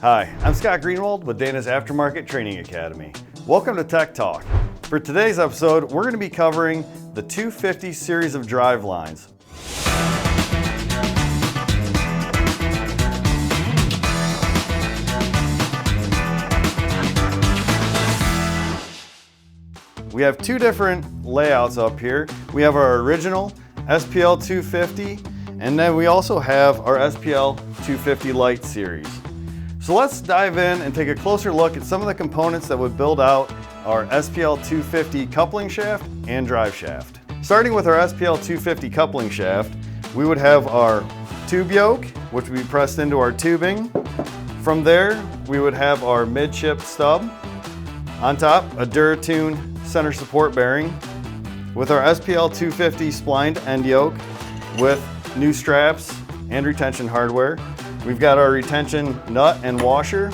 Hi, I'm Scott Greenwald with Dana's Aftermarket Training Academy. Welcome to Tech Talk. For today's episode, we're going to be covering the 250 series of drive lines. We have two different layouts up here. We have our original SPL 250, and then we also have our SPL 250 Lite series. So let's dive in and take a closer look at some of the components that would build out our SPL 250 coupling shaft and drive shaft. Starting with our SPL 250 coupling shaft, we would have our tube yoke, which would be pressed into our tubing. From there, we would have our midship stub. On top, a DuraTune center support bearing with our SPL 250 splined end yoke with new straps and retention hardware. We've got our retention nut and washer,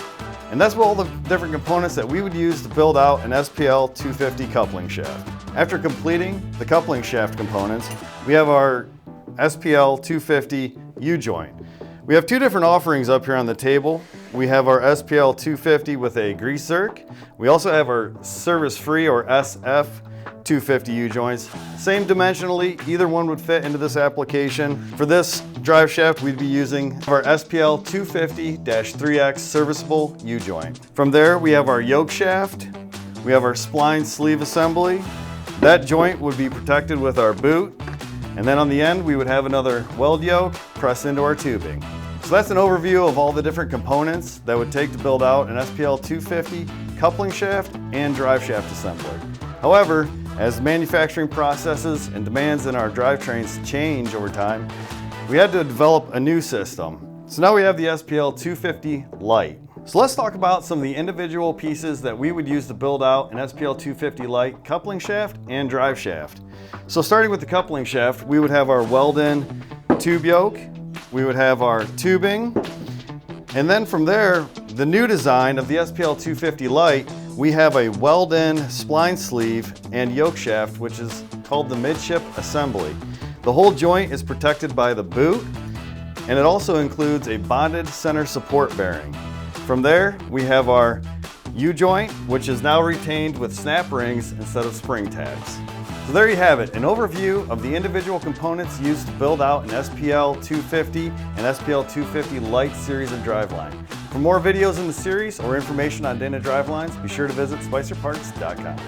and that's all the different components that we would use to build out an SPL 250 coupling shaft. After completing the coupling shaft components, we have our SPL 250 U-joint. We have two different offerings up here on the table. We have our SPL 250 with a grease zerk. We also have our service-free or SF 250 U-joints. Same dimensionally, either one would fit into this application. For this drive shaft, we'd be using our SPL 250-3X serviceable U-joint. From there, we have our yoke shaft. We have our spline sleeve assembly. That joint would be protected with our boot. And then on the end, we would have another weld yoke pressed into our tubing. So that's an overview of all the different components that would take to build out an SPL 250 coupling shaft and drive shaft assembly. However, as manufacturing processes and demands in our drivetrains change over time, we had to develop a new system. So now we have the SPL 250 Lite. So let's talk about some of the individual pieces that we would use to build out an SPL 250 Lite coupling shaft and drive shaft. So starting with the coupling shaft, we would have our weld-in tube yoke, we would have our tubing, and then from there, the new design of the SPL 250 Lite, we have a weld-in spline sleeve and yoke shaft, which is called the midship assembly. The whole joint is protected by the boot, and it also includes a bonded center support bearing. From there, we have our U-joint, which is now retained with snap rings instead of spring tabs. So there you have it, an overview of the individual components used to build out an SPL 250 and SPL 250 Lite series of driveline. For more videos in the series or information on Dana drivelines, be sure to visit spicerparts.com.